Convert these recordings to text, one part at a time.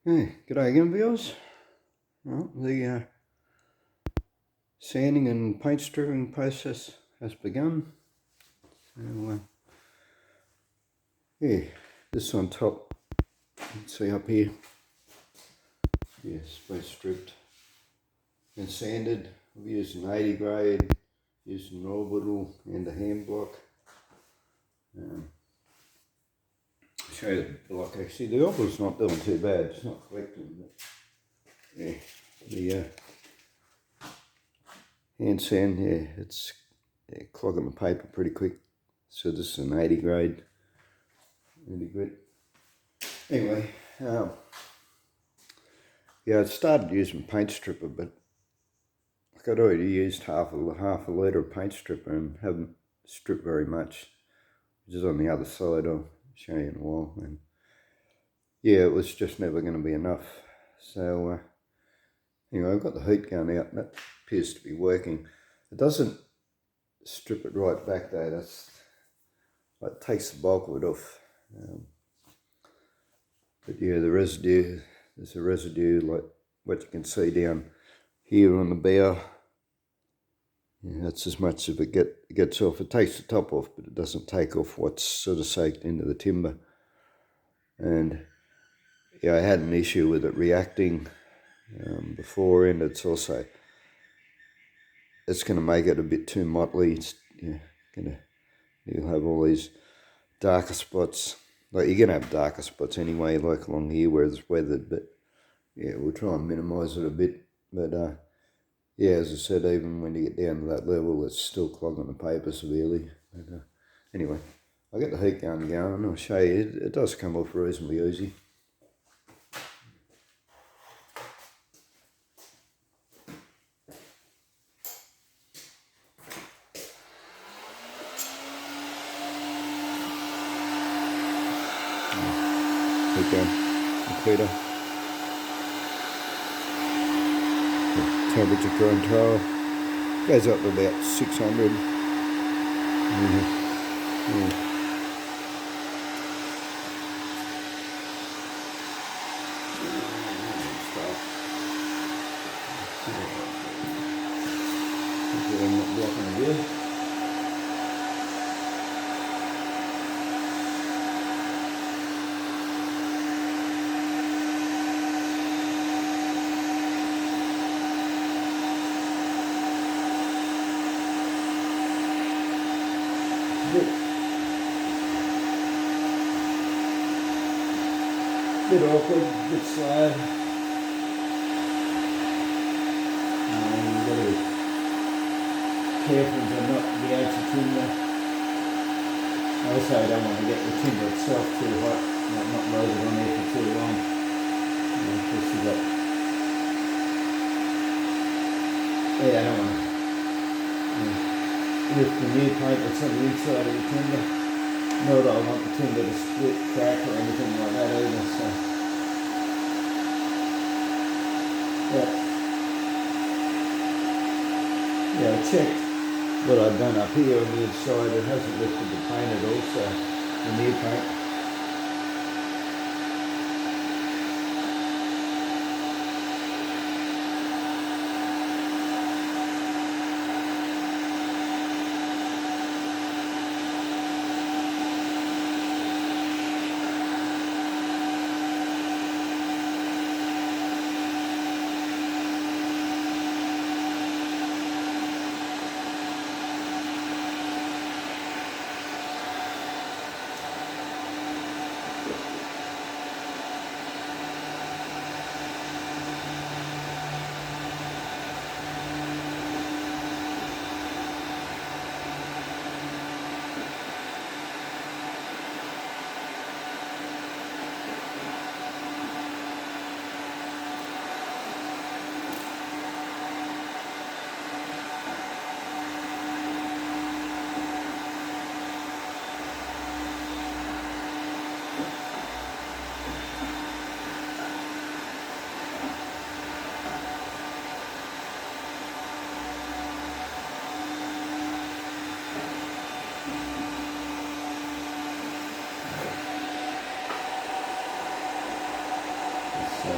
Hey, g'day again, viewers. Well, the sanding and paint stripping process has begun. So, yeah, this on top, you can see up here, yeah, it's been stripped and sanded. I've used an 80 grade, used an orbital and a hand block. Show you the block actually. The orbital's not doing too bad, it's not collecting, but yeah, the hand sand, yeah, it's clogging the paper pretty quick. So this is an 80 grade, really good. Anyway, yeah, I started using paint stripper, but like I'd already used half a litre of paint stripper and haven't stripped very much, which is on the other side. I'll show you in a while. And yeah, it was just never going to be enough. So anyway, I've got the heat gun out and that appears to be working. It doesn't strip it right back though. It takes the bulk of it off. But yeah, the residue, there's a residue like what you can see down here on the bow. Yeah, that's as much as it gets off. It takes the top off, but it doesn't take off what's sort of soaked into the timber. And yeah, I had an issue with it reacting before, and it's going to make it a bit too motley. You'll have all these darker spots. Like you're gonna have darker spots anyway, like along here where it's weathered. But yeah, we'll try and minimise it a bit. But yeah, as I said, even when you get down to that level, it's still clogging the paper severely. But anyway, I'll get the heat gun going and I'll show you. It does come off reasonably easy. Heat gun, completer. Temperature control. Goes up to about 600. I'm not blocking the wheel. Bit awkward, bit slow. You've got to be careful to not be out to timber. Also, I don't want to get the timber itself too hot, not load it on there for too long. Because you got, yeah, I don't want to lift the new paint that's on the inside of the timber. Nor do I want the timber to split, crack or anything like that either, so yeah, I checked what I've done up here on the inside. It hasn't lifted the paint at all, so the new paint. This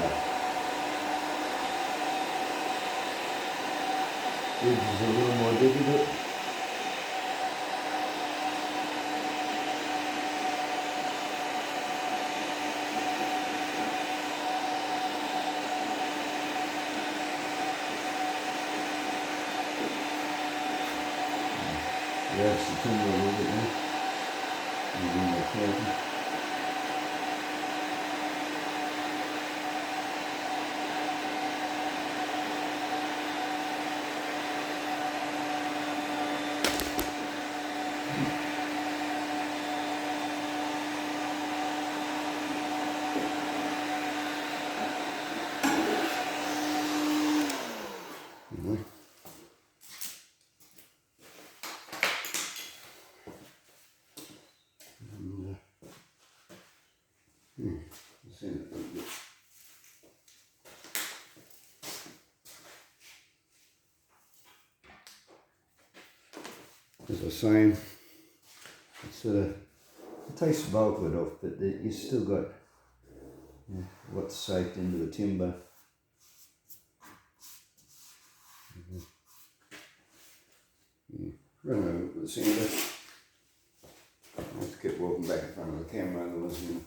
is a little more difficult. That's the timber a little bit now. Using the curtain. As I was saying, it's it takes the bulk of it off, but you still got what's soaked into the timber. Run over with the sander. I have to keep walking back in front of the camera, otherwise I'm going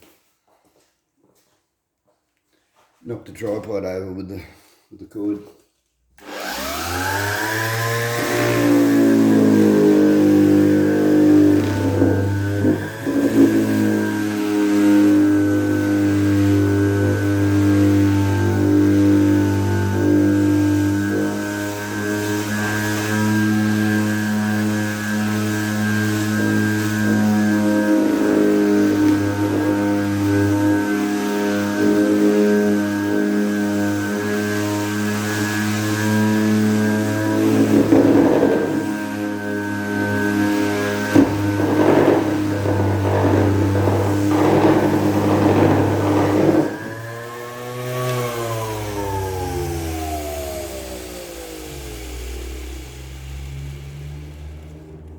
to knock the tripod over with the cord.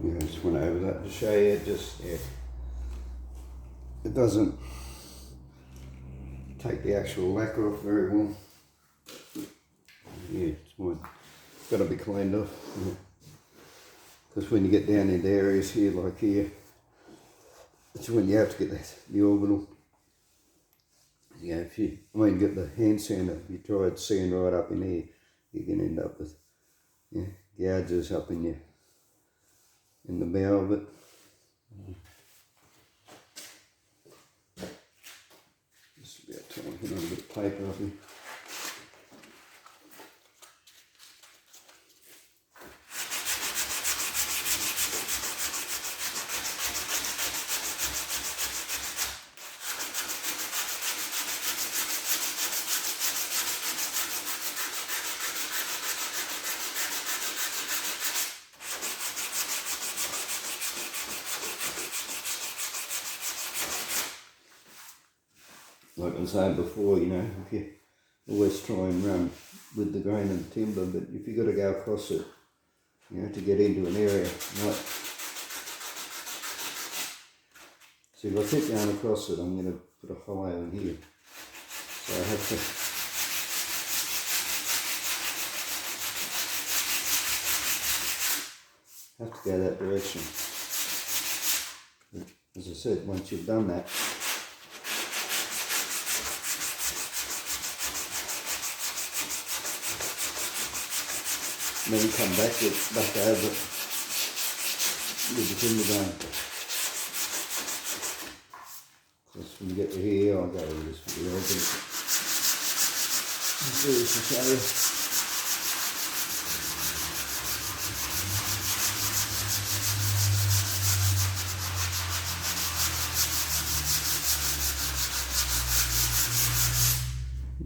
I just went over that to show you, it doesn't take the actual lacquer off very well. Yeah, it's got to be cleaned off. Because when you get down into areas here, like here, it's when you have to get the orbital. Yeah, if you get the hand sander, if you try to sand right up in here, you can end up with gouges up in the bow of it. Just about time to put a bit of paper up here. Like I was saying before, if you always try and run with the grain of the timber, but if you've got to go across it, to get into an area, like, so if I keep going across it, I'm going to put a hollow in here, so I have to go that direction. But as I said, once you've done that, then come back over with the timber going. Just when you get to here, I'll go over this video, but let's do this to show you.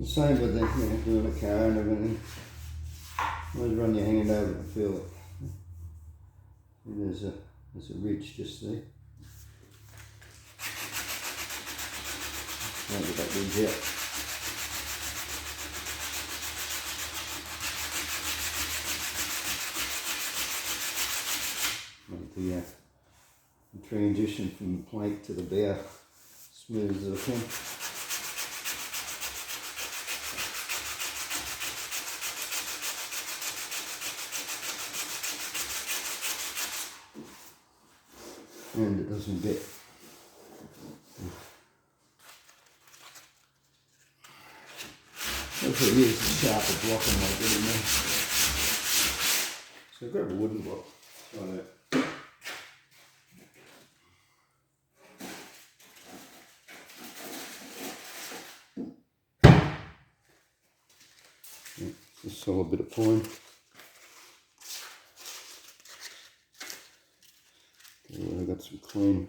The same with the, doing a car and everything. Always run your hand over it and feel it. And there's a ridge just there. Don't get that ridge out. Make the transition from the plate to the bow smooth as I can. and it doesn't get That's what it is, a sharper block and like that in there. So grab a wooden block, try that. Just saw a bit of pine. I've got some clean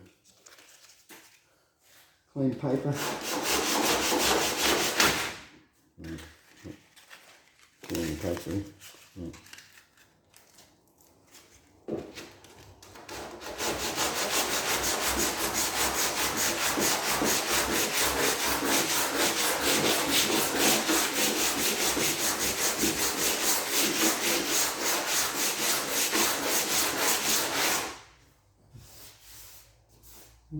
paper. Clean paper. Yeah.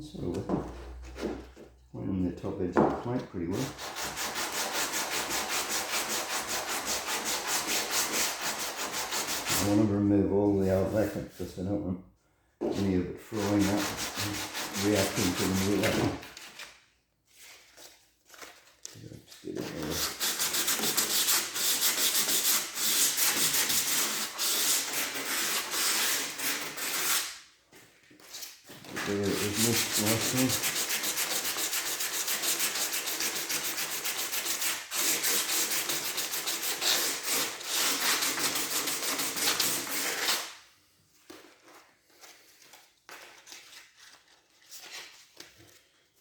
Sort of point on the top edge of the plate pretty well. I want to remove all the old lacquer because I don't want any of it frying up and reacting to the new lacquer. Just get it there. There it was missed last time.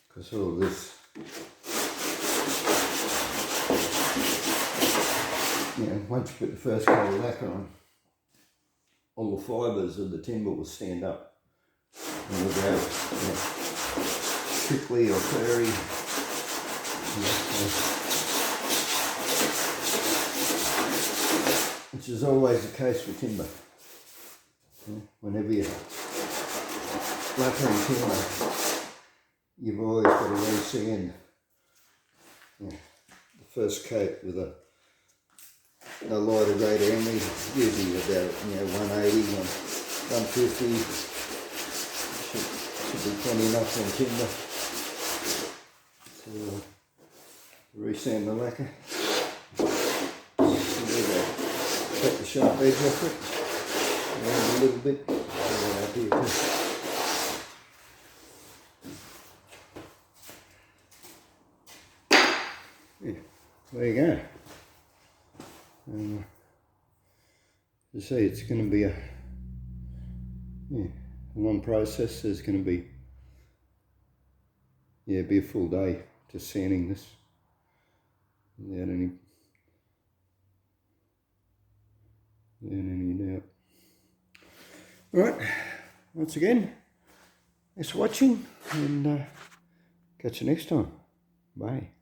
Because all this, once you put the first coat of lacquer on, all the fibres of the timber will stand up. And we'll go prickly or furry. Which is always the case with timber. Whenever you're lacquering timber, you've always got to re-sand the first coat with a lighter grade emery, usually about 180, 150. Should be plenty enough on timber to re-sand the lacquer. Take the sharp edge off it, around a little bit. Yeah, there you go. You see, it's going to be a long process. There's going to be a full day just sanding this without any doubt. Alright, once again, thanks for watching, and catch you next time. Bye.